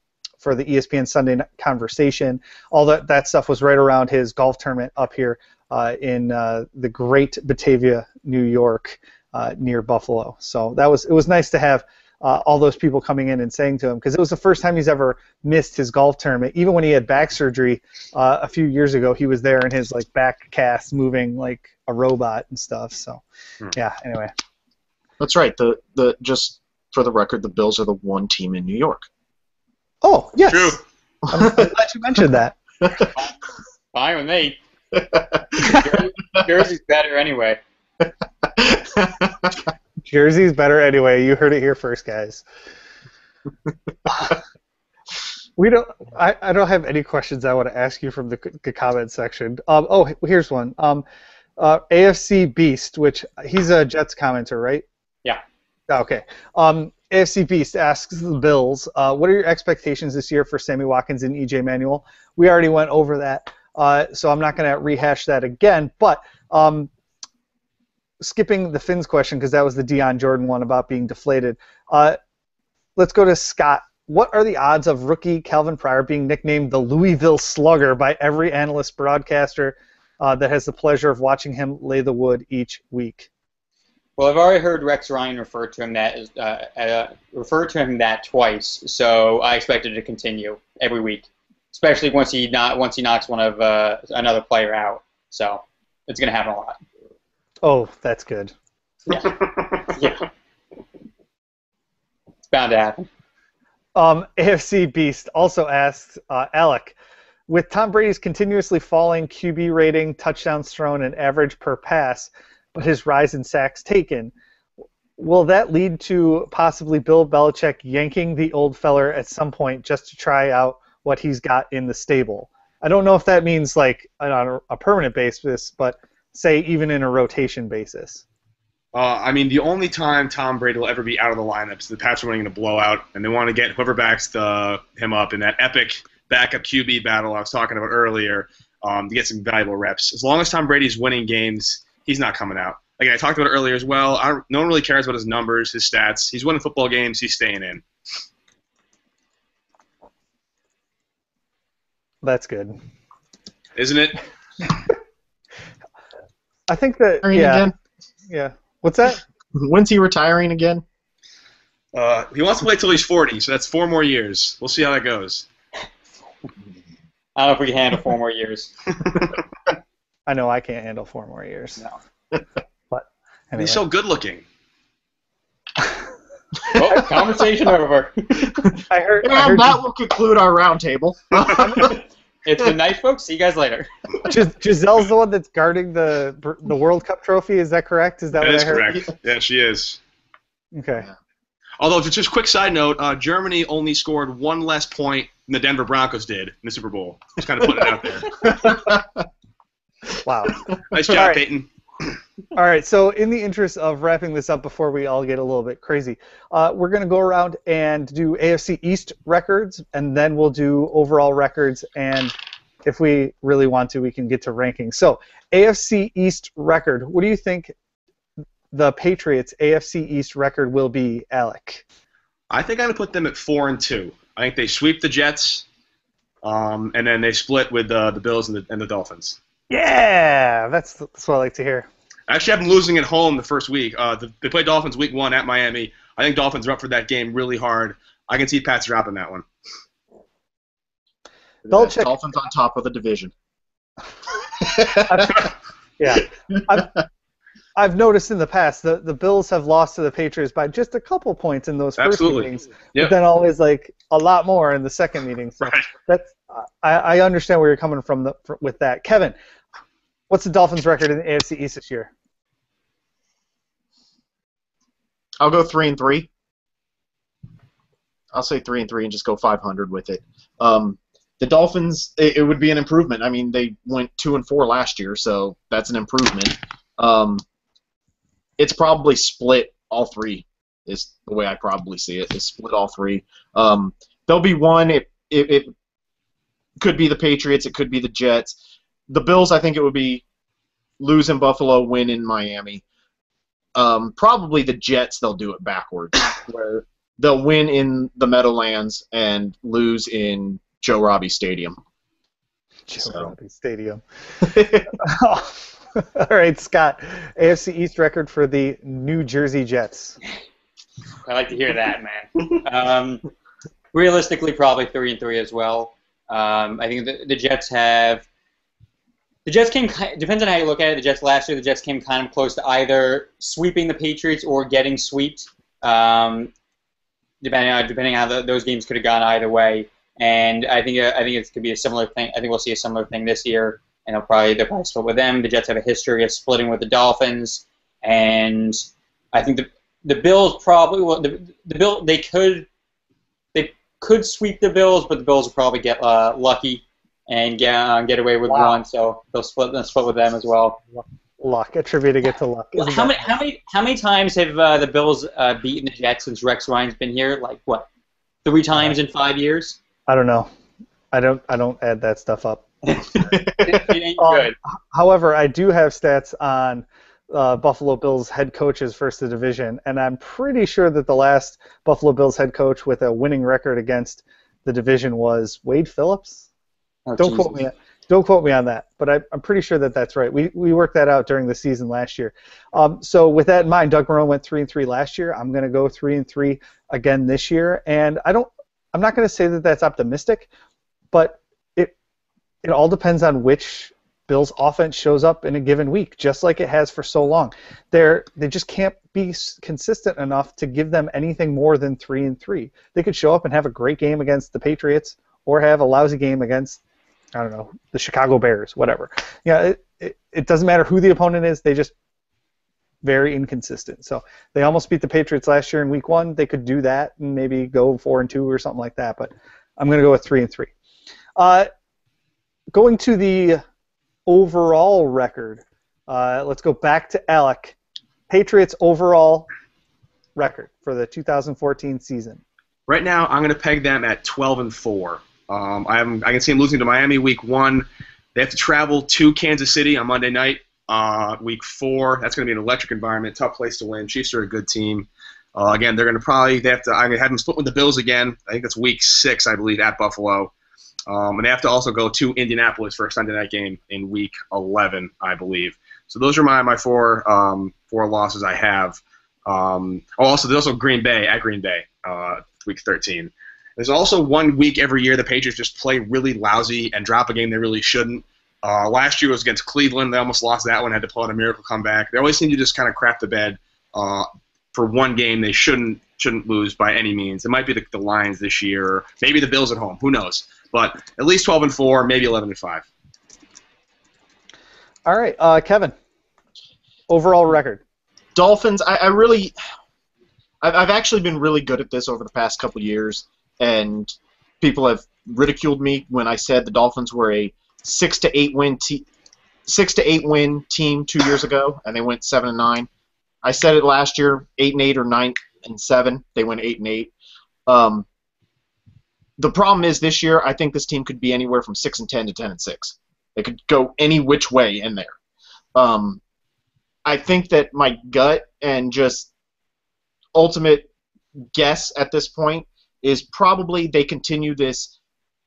the ESPN Sunday Night Conversation. All that stuff was right around his golf tournament up here in the great Batavia, New York, near Buffalo. So it was nice to have all those people coming in and saying to him, because it was the first time he's ever missed his golf tournament. Even when he had back surgery a few years ago, he was there in his back cast, moving like a robot and stuff. So, yeah. Anyway, that's right. The just for the record, the Bills are the one team in New York. Oh yes, true. I'm glad you mentioned that. Fine with me. Jersey's better anyway. Jersey's better anyway. You heard it here first, guys. I don't have any questions I want to ask you from the comment section. Here's one. AFC Beast, which he's a Jets commenter, right? Yeah. Okay. AFC Beast asks the Bills, what are your expectations this year for Sammy Watkins and EJ Manuel? We already went over that, so I'm not going to rehash that again. But skipping the Finns question, because that was the Deion Jordan one about being deflated, let's go to Scott. What are the odds of rookie Calvin Pryor being nicknamed the Louisville Slugger by every analyst broadcaster that has the pleasure of watching him lay the wood each week? Well, I've already heard Rex Ryan refer to him that twice, so I expect it to continue every week, especially once he knocks one of another player out. So it's going to happen a lot. Oh, that's good. Yeah. Yeah. It's bound to happen. AFC Beast also asks, Alec, with Tom Brady's continuously falling QB rating, touchdowns thrown, and average per pass, but his rise in sacks taken, will that lead to possibly Bill Belichick yanking the old feller at some point just to try out what he's got in the stable? I don't know if that means like on a permanent basis, but say even in a rotation basis. I mean, the only time Tom Brady will ever be out of the lineup is the Pats are winning in a blowout, and they want to get whoever backs him up in that epic backup QB battle I was talking about earlier to get some valuable reps. As long as Tom Brady's winning games, he's not coming out. Like I talked about earlier as well, no one really cares about his numbers, his stats. He's winning football games. He's staying in. That's good. Isn't it? I think that, again? Yeah. What's that? When's he retiring again? He wants to play till he's 40, so that's 4 more years. We'll see how that goes. I don't know if we can handle 4 more years. I know I can't handle 4 more years. No. But anyway. He's so good looking. Well, conversation over. I heard that will conclude our roundtable. It's been nice, folks. See you guys later. Giselle's the one that's guarding the World Cup trophy. Is that correct? Is that what I heard? Correct. Yeah, she is. Okay. Although, just a quick side note, Germany only scored 1 less point than the Denver Broncos did in the Super Bowl. Just kind of putting it out there. Wow. Nice job, Peyton. All right, so in the interest of wrapping this up before we all get a little bit crazy, we're going to go around and do AFC East records, and then we'll do overall records and if we really want to, we can get to rankings. So, AFC East record. What do you think the Patriots' AFC East record will be, Alec? I think I'm going to put them at 4-2. I think they sweep the Jets, and then they split with the Bills and the Dolphins. Yeah, that's what I like to hear. I actually have them losing at home the first week. They play Dolphins week 1 at Miami. I think Dolphins are up for that game really hard. I can see Pats dropping that one. Belichick. Dolphins on top of the division. I've noticed in the past the Bills have lost to the Patriots by just a couple points in those first meetings, but then always like a lot more in the second meeting. So that's I understand where you're coming from with that. Kevin, what's the Dolphins' record in the AFC East this year? I'll go 3-3. I'll say 3-3 and just go 500 with it. The Dolphins, it would be an improvement. I mean, they went 2-4 last year, so that's an improvement. It's probably split all three. Is the way I probably see it. Is split all three. There'll be one. It could be the Patriots. It could be the Jets. The Bills, I think it would be lose in Buffalo, win in Miami. Probably the Jets. They'll do it backwards, where they'll win in the Meadowlands and lose in Joe Robbie Stadium. Robbie Stadium. All right, Scott. AFC East record for the New Jersey Jets. I like to hear that, man. Realistically, probably 3-3 as well. I think the Jets have. The Jets came. Depends on how you look at it. The Jets last year, the Jets came kind of close to either sweeping the Patriots or getting swept. Depending on how those games could have gone either way. And I think it could be a similar thing. I think we'll see a similar thing this year, and they'll probably split with them. The Jets have a history of splitting with the Dolphins, and I think the Bills probably will. They could sweep the Bills, but the Bills will probably get lucky and get away with one. So they'll split with them as well. Luck, attributing it to luck. How many times have the Bills beaten the Jets since Rex Ryan's been here? Like what? 3 times in 5 years? I don't know. I don't add that stuff up. It ain't good. However, I do have stats on Buffalo Bills head coaches versus the division, and I'm pretty sure that the last Buffalo Bills head coach with a winning record against the division was Wade Phillips. Oh, Don't quote me on that, but I'm pretty sure that that's right. We worked that out during the season last year. So with that in mind, Doug Marrone went 3-3 last year. I'm going to go 3-3 again this year, and I'm not going to say that that's optimistic, but it all depends on which Bills offense shows up in a given week, just like it has for so long. They just can't be consistent enough to give them anything more than 3-3. They could show up and have a great game against the Patriots or have a lousy game against, I don't know, the Chicago Bears, whatever. Yeah, it doesn't matter who the opponent is. They just very inconsistent. So they almost beat the Patriots last year in Week 1. They could do that and maybe go 4-2 or something like that. But I'm going to go with 3-3. Going to the overall record, let's go back to Alec. Patriots overall record for the 2014 season. Right now, I'm going to peg them at 12-4. I can see them losing to Miami Week 1. They have to travel to Kansas City on Monday night. Week 4, that's going to be an electric environment, tough place to win. Chiefs are a good team. Again, I'm going to have them split with the Bills again. I think that's Week 6, I believe, at Buffalo. And they have to also go to Indianapolis for a Sunday night game in Week 11, I believe. So those are my four losses I have. There's also Green Bay at Green Bay, Week 13. There's also 1 week every year the Patriots just play really lousy and drop a game they really shouldn't. Last year was against Cleveland. They almost lost that one, had to pull out a miracle comeback. They always seem to just kind of crap the bed for one game they shouldn't lose by any means. It might be the Lions this year, or maybe the Bills at home. Who knows? But at least 12-4, maybe 11-5. All right, Kevin. Overall record. Dolphins. I've actually been really good at this over the past couple years, and people have ridiculed me when I said the Dolphins were a 6 to 8 win win team 2 years ago, and they went 7-9. I said it last year, 8-8 or 9-7. They went 8-8. the problem is this year, I think this team could be anywhere from 6-10 to 10-6. They could go any which way in there. I think that my gut and just ultimate guess at this point is probably they continue this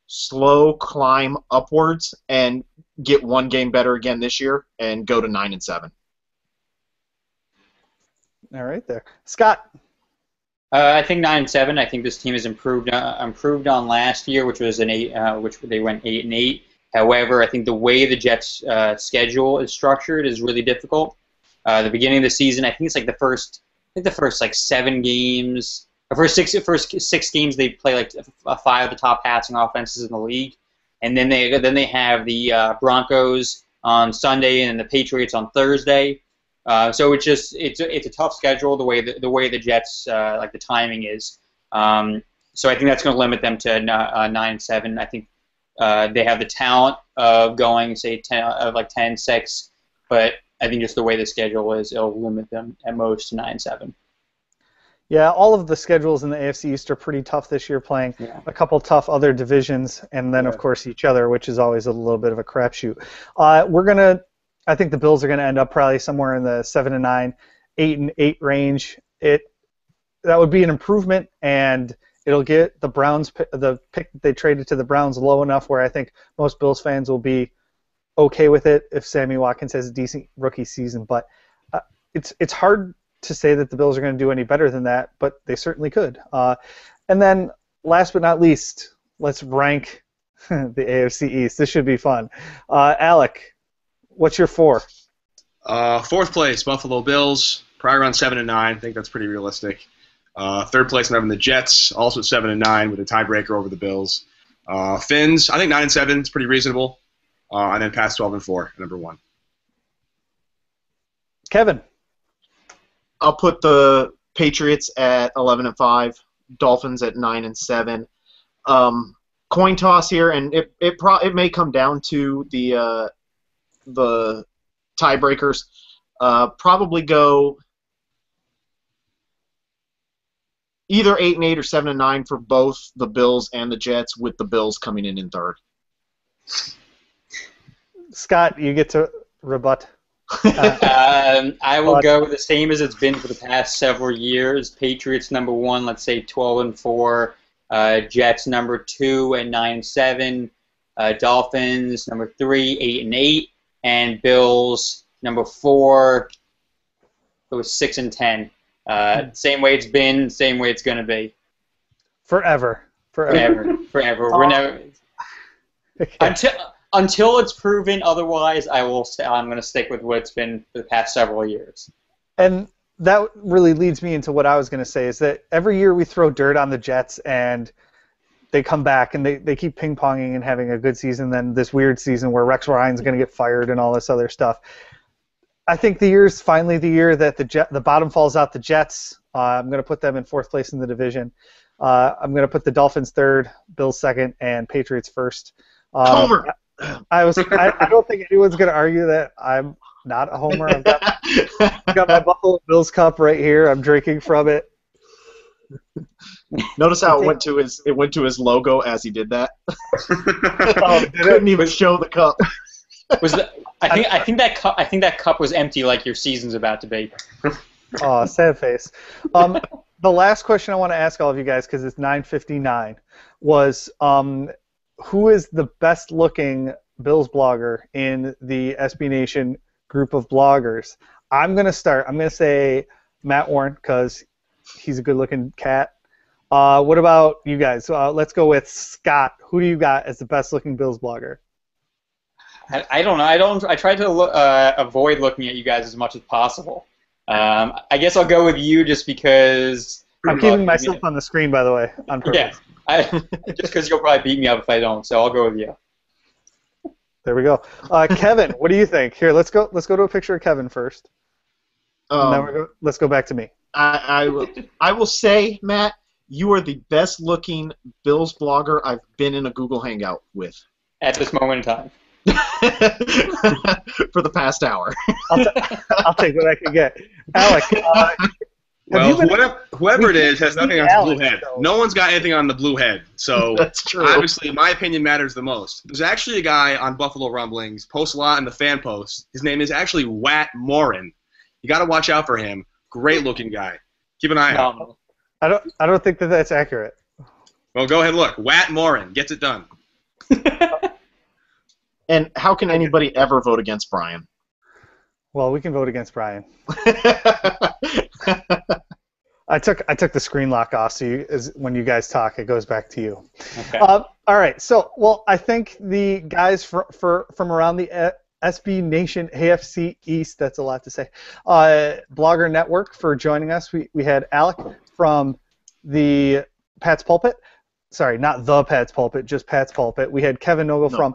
slow climb upwards and get one game better again this year and go to 9-7. All right, there, Scott. I think 9-7. I think this team has improved on last year, which was an 8, which they went 8-8. However, I think the way the Jets' schedule is structured is really difficult. The beginning of the season, I think it's like the first like 7 games, the first six games they play like 5 of the top passing offenses in the league, and then they have the Broncos on Sunday and then the Patriots on Thursday. So it's a tough schedule the way the Jets like the timing is. So I think that's going to limit them to 9-7. I think they have the talent of going say 10-6, but I think just the way the schedule is, it'll limit them at most to 9-7. Yeah, all of the schedules in the AFC East are pretty tough this year, playing a couple tough other divisions, and then of course each other, which is always a little bit of a crapshoot. I think the Bills are going to end up probably somewhere in the 7-9, 8-8 range. That would be an improvement, and it'll get the Browns the pick they traded to the Browns low enough where I think most Bills fans will be okay with it if Sammy Watkins has a decent rookie season. But it's hard to say that the Bills are going to do any better than that, but they certainly could. And then last but not least, let's rank the AFC East. This should be fun. Alec, what's your 4? Fourth place, Buffalo Bills, probably around 7-9. I think that's pretty realistic. Third place, I'm having the Jets, also at 7-9 with a tiebreaker over the Bills. Fins, I think 9-7 is pretty reasonable. And then Pats 12-4, number 1. Kevin. I'll put the Patriots at 11-5, Dolphins at 9-7. Coin toss here, and it may come down to the tiebreakers. Probably go either 8-8 or 7-9 for both the Bills and the Jets, with the Bills coming in third. Scott, you get to rebut. I will go the same as it's been for the past several years. Patriots number 1, let's say 12-4. Jets number 2 at 9-7. Dolphins number 3, 8-8. And Bills number 4, it was 6-10. Same way it's been, same way it's gonna be. Forever. We're never until it's proven otherwise. I'm gonna stick with what it's been for the past several years. And that really leads me into what I was gonna say, is that every year we throw dirt on the Jets and they come back and they keep ping-ponging and having a good season, then this weird season where Rex Ryan's going to get fired and all this other stuff. I think the year's finally the year that the bottom falls out the Jets. I'm going to put them in 4th place in the division. I'm going to put the Dolphins 3rd, Bills 2nd, and Patriots 1st. Homer! I don't think anyone's going to argue that I'm not a homer. I've got my Buffalo Bills cup right here. I'm drinking from it. Notice how it went to his logo as he did that. Did Couldn't even show the cup. I think that cup was empty, like your season's about to be. Oh, sad face. The last question I want to ask all of you guys, because it's 9:59, was who is the best-looking Bills blogger in the SB Nation group of bloggers? I'm going to start. I'm going to say Matt Warren, because he's a good-looking cat. What about you guys? Let's go with Scott. Who do you got as the best-looking Bills blogger? I don't know. I try to avoid looking at you guys as much as possible. I guess I'll go with you just because... I'm keeping myself on the screen, by the way, on purpose. Yeah, just because you'll probably beat me up if I don't, so I'll go with you. There we go. Kevin, what do you think? Here, let's go to a picture of Kevin first. And then let's go back to me. I will say, Matt, you are the best-looking Bills blogger I've been in a Google Hangout with. At this moment in time. For the past hour. I'll take what I can get. Alec, Well, whoever it is has nothing on the blue head. So. No one's got anything on the blue head. So That's true. Obviously, my opinion matters the most. There's actually a guy on Buffalo Rumblings, posts a lot in the fan posts. His name is actually Wat Morin. You got to watch out for him. Great looking guy. Keep an eye out. I don't think that that's accurate. Well, go ahead and look. Wat Morin gets it done. And how can anybody ever vote against Brian? Well, we can vote against Brian. I took the screen lock off, so when you guys talk, it goes back to you. Okay. All right. So, well, I think the guys from around the SB Nation AFC East, that's a lot to say, Blogger Network for joining us. We had Alec from the Pat's Pulpit. Sorry, not the Pat's Pulpit, just Pat's Pulpit. We had Kevin Nogle from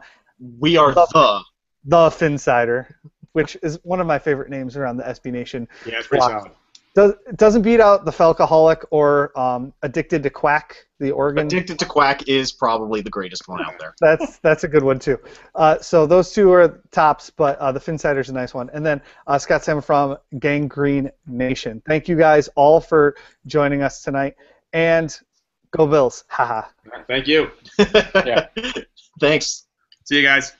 We Are the Phinsider, which is one of my favorite names around the SB Nation. Yeah, it's pretty solid. Doesn't beat out the Falcoholic or Addicted to Quack, the Oregon. Addicted to Quack is probably the greatest one out there. That's a good one too. So those two are tops, but the Phinsider's a nice one. And then Scott Salmon from Gangrene Nation. Thank you guys all for joining us tonight. And go Bills. Haha. Thank you. Yeah. Thanks. See you guys.